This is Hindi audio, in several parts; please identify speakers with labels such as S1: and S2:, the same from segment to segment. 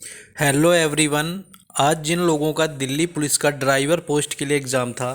S1: Hello everyone. आज जिन लोगों का दिल्ली पुलिस का ड्राइवर पोस्ट के लिए एग्ज़ाम था,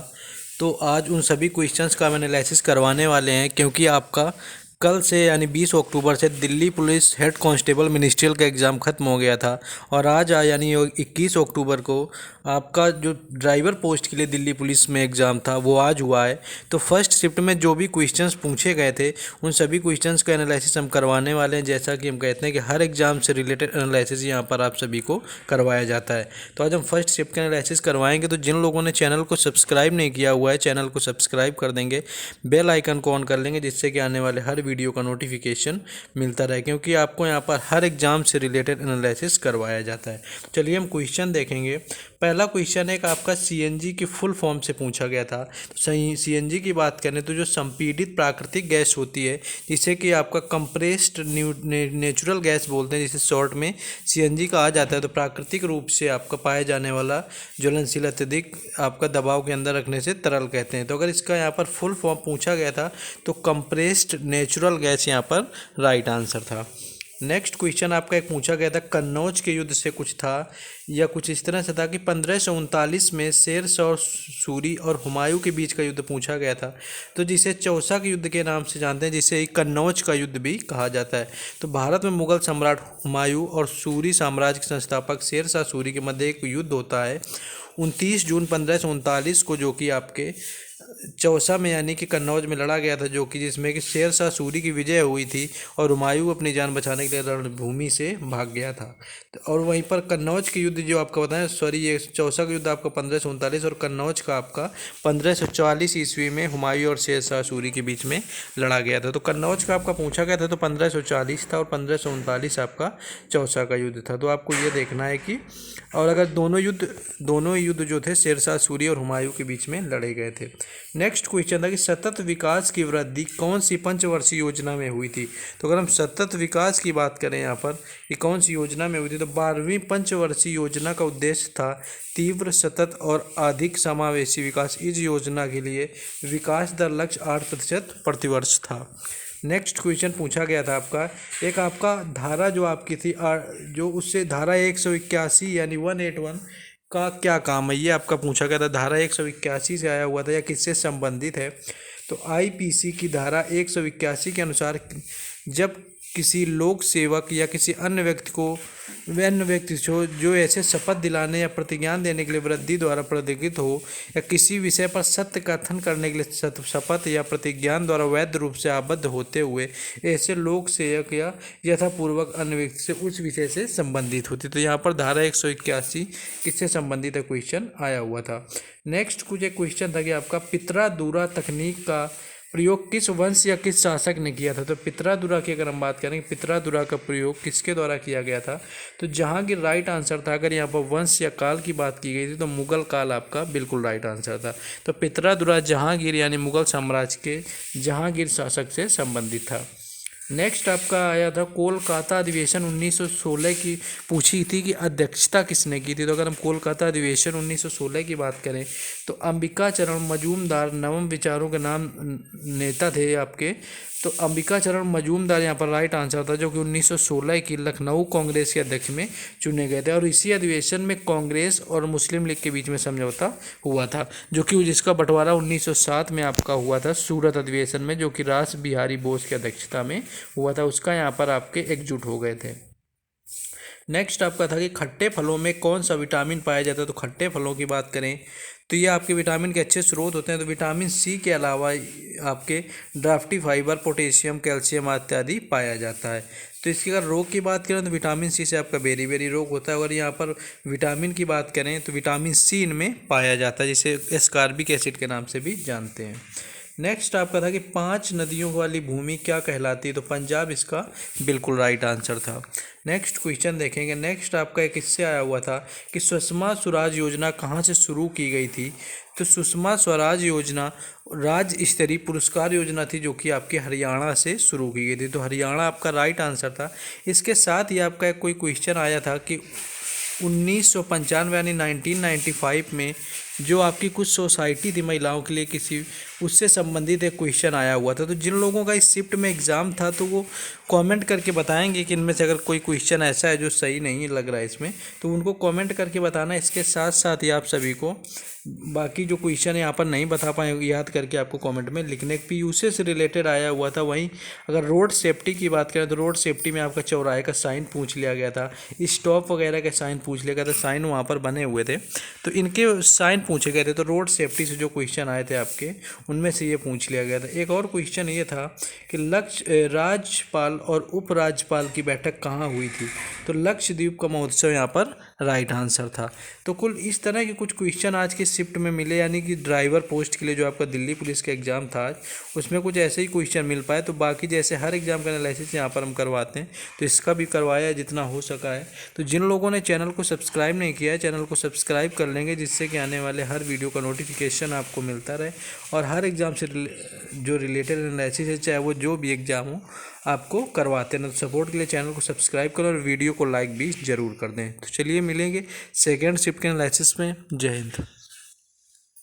S1: तो आज उन सभी क्वेश्चंस का हम एनालिसिस करवाने वाले हैं, क्योंकि आपका कल से यानी 20 अक्टूबर से Delhi police head constable ministerial का एग्ज़ाम ख़त्म हो गया था। और आज यानी 21 अक्टूबर को आपका जो ड्राइवर पोस्ट के लिए दिल्ली पुलिस में एग्ज़ाम था वो आज हुआ है। तो फर्स्ट शिफ्ट में जो भी क्वेश्चंस पूछे गए थे उन सभी क्वेश्चंस का एनालिसिस हम करवाने वाले हैं। जैसा कि हम कहते हैं कि हर एग्ज़ाम से रिलेटेड एनालिसिस यहाँ पर आप सभी को करवाया जाता है। तो आज हम फर्स्ट शिफ्ट का एनालिसिस करवाएंगे। तो जिन लोगों ने चैनल को सब्सक्राइब नहीं किया हुआ है, चैनल को सब्सक्राइब कर देंगे, बेल आइकन को ऑन कर लेंगे, जिससे कि आने वाले हर वीडियो का नोटिफिकेशन मिलता रहे, क्योंकि आपको यहाँ पर हर एग्ज़ाम से रिलेटेड एनालिसिस करवाया जाता है। चलिए हम क्वेश्चन देखेंगे। पहला क्वेश्चन एक आपका सीएनजी की फुल फॉर्म से पूछा गया था। तो सही सीएनजी की बात करें तो जो संपीड़ित प्राकृतिक गैस होती है, जिसे कि आपका कंप्रेस्ड नेचुरल गैस बोलते हैं, जिसे शॉर्ट में सीएनजी कहा जाता है। तो प्राकृतिक रूप से आपका पाया जाने वाला ज्वलनशील अत्यधिक आपका दबाव के अंदर रखने से तरल कहते हैं। तो अगर इसका यहाँ पर फुल फॉर्म पूछा गया था तो कंप्रेस्ड नेचुरल गैस यहाँ पर राइट आंसर था। नेक्स्ट क्वेश्चन आपका एक पूछा गया था, कन्नौज के युद्ध से कुछ था या कुछ इस तरह से था कि 1539 में शेर शाह सूरी और हुमायूं के बीच का युद्ध पूछा गया था, तो जिसे चौसा के युद्ध के नाम से जानते हैं, जिसे कन्नौज का युद्ध भी कहा जाता है। तो भारत में मुगल सम्राट हुमायूं और सूरी साम्राज्य के संस्थापक शेर शाह सूरी के मध्य एक युद्ध होता है 29 जून 1539 को, जो कि आपके चौसा में यानी कि कन्नौज में लड़ा गया था, जो कि जिसमें कि शेर शाह सूरी की विजय हुई थी और हुमायूं अपनी जान बचाने के लिए रणभूमि से भाग गया था। और वहीं पर कन्नौज के युद्ध जो आपका बताएं, सॉरी ये चौसा का युद्ध आपका 1539 और कन्नौज का आपका 1544 ईस्वी में हुमायूं और शेर शाह सूरी के बीच में लड़ा गया था। तो कन्नौज का आपका पूछा गया था तो 1540 था और 1539 आपका चौसा का युद्ध था। तो आपको ये देखना है कि और अगर दोनों युद्ध जो थे शेर शाह सूरी और हुमायूं के बीच में लड़े गए थे। नेक्स्ट क्वेश्चन था कि सतत विकास की वृद्धि कौन सी पंचवर्षीय योजना में हुई थी। तो अगर हम सतत विकास की बात करें यहाँ पर कि कौन सी योजना में हुई थी, तो 12वीं पंचवर्षीय योजना का उद्देश्य था तीव्र, सतत और अधिक समावेशी विकास। इस योजना के लिए विकास दर लक्ष्य 8% प्रतिवर्ष था। नेक्स्ट क्वेश्चन पूछा गया था आपका एक आपका धारा जो आपकी थी जो उससे धारा 181 यानी 181 का क्या काम है, ये आपका पूछा गया था। धारा 181 से आया हुआ था या किससे संबंधित है। तो आईपीसी की धारा 181 के अनुसार जब किसी लोक सेवक या किसी अन्य व्यक्ति जो ऐसे शपथ दिलाने या प्रतिज्ञान देने के लिए वृद्धि द्वारा प्राधिकृत हो या किसी विषय पर सत्य कथन करने के लिए शपथ या प्रतिज्ञान द्वारा वैध रूप से आबद्ध होते हुए ऐसे लोक सेवक या यथापूर्वक अन्य व्यक्ति से उस विषय से संबंधित होती। तो यहाँ पर धारा 181 किससे संबंधित है क्वेश्चन आया हुआ था। नेक्स्ट कुछ एक क्वेश्चन था कि आपका पितरादुरा तकनीक का प्रयोग किस वंश या किस शासक ने किया था। तो पितरादुरा की अगर हम बात करें, पितरादुरा का प्रयोग किसके द्वारा किया गया था, तो जहांगीर राइट आंसर था। अगर यहाँ पर वंश या काल की बात की गई थी तो मुगल काल आपका बिल्कुल राइट आंसर था। तो पितरादुरा जहांगीर यानी मुगल साम्राज्य के जहांगीर शासक से संबंधित था। नेक्स्ट आपका आया था कोलकाता अधिवेशन 1916 की पूछी थी कि अध्यक्षता किसने की थी। तो अगर हम कोलकाता अधिवेशन 1916 की बात करें तो अंबिका चरण मजूमदार नवम विचारों के नाम नेता थे आपके। तो अंबिका चरण मजूमदार यहाँ पर राइट आंसर था, जो कि 1916 की लखनऊ कांग्रेस के अध्यक्ष में चुने गए थे। और इसी अधिवेशन में कांग्रेस और मुस्लिम लीग के बीच में समझौता हुआ था, जो कि जिसका बंटवारा 1907 में आपका हुआ था सूरत अधिवेशन में, जो कि रास बिहारी बोस की अध्यक्षता में हुआ था। उसका यहाँ पर आपके एकजुट हो गए थे। नेक्स्ट आपका था कि खट्टे फलों में कौन सा विटामिन पाया जाता है। तो खट्टे फलों की बात करें तो ये आपके विटामिन के अच्छे स्रोत होते हैं। तो विटामिन सी के अलावा आपके ड्राफ्टी फाइबर, पोटेशियम, कैल्शियम इत्यादि पाया जाता है। तो इसके अगर रोग की बात करें तो विटामिन सी से आपका बेरी रोग होता है। अगर यहाँ पर विटामिन की बात करें तो विटामिन सी इनमें पाया जाता है, जिसे एस्कॉर्बिक एसिड के नाम से भी जानते हैं। नेक्स्ट आपका था कि 5 नदियों वाली भूमि क्या कहलाती है। तो पंजाब इसका बिल्कुल राइट आंसर था। नेक्स्ट क्वेश्चन देखेंगे। नेक्स्ट आपका एक इससे आया हुआ था कि सुषमा स्वराज योजना कहाँ से शुरू की गई थी। तो सुषमा स्वराज योजना राज्य स्तरीय पुरस्कार योजना थी, जो कि आपके हरियाणा से शुरू की गई थी। तो हरियाणा आपका राइट आंसर था। इसके साथ ही आपका एक कोई क्वेश्चन आया था कि 1995 यानी 1995 में जो आपकी कुछ सोसाइटी थी महिलाओं के लिए किसी उससे संबंधित एक क्वेश्चन आया हुआ था। तो जिन लोगों का इस शिफ्ट में एग्ज़ाम था तो वो कमेंट करके बताएंगे कि इनमें से अगर कोई क्वेश्चन ऐसा है जो सही नहीं लग रहा है इसमें, तो उनको कमेंट करके बताना। इसके साथ साथ ही आप सभी को बाकी जो क्वेश्चन यहाँ पर नहीं बता पाए याद करके आपको कमेंट में लिखने। पीयूसी से रिलेटेड आया हुआ था। वहीं अगर रोड सेफ्टी की बात करें तो रोड सेफ्टी में आपका चौराहे का साइन पूछ लिया गया था, स्टॉप वगैरह के साइन पूछ लिया गया था, साइन वहाँ पर बने हुए थे तो इनके साइन पूछे गए थे। तो रोड सेफ्टी से जो क्वेश्चन आए थे आपके उनमें से ये पूछ लिया गया था। एक और क्वेश्चन ये था कि राज्यपाल और उपराज्यपाल की बैठक कहाँ हुई थी, तो लक्षद्वीप का महोत्सव यहाँ पर राइट आंसर था। तो कुल इस तरह के कुछ क्वेश्चन आज की शिफ्ट में मिले, यानी कि ड्राइवर पोस्ट के लिए जो आपका दिल्ली पुलिस का एग्जाम था आज उसमें कुछ ऐसे ही क्वेश्चन मिल पाए। तो बाकी जैसे हर एग्जाम का एनालिसिस यहाँ पर हम करवाते हैं तो इसका भी करवाया जितना हो सका है। तो जिन लोगों ने चैनल को सब्सक्राइब नहीं किया है चैनल को सब्सक्राइब कर लेंगे, जिससे कि आने वाले हर वीडियो का नोटिफिकेशन आपको मिलता रहे और हर एग्ज़ाम से जो रिलेटेड एनालिसिस है चाहे वो जो भी एग्ज़ाम हो आपको करवाते हैं। तो सपोर्ट के लिए चैनल को सब्सक्राइब करें और वीडियो को लाइक भी ज़रूर कर दें। तो चलिए मिलेंगे सेकेंड शिफ्ट के एनालिसिस में। जय हिंद।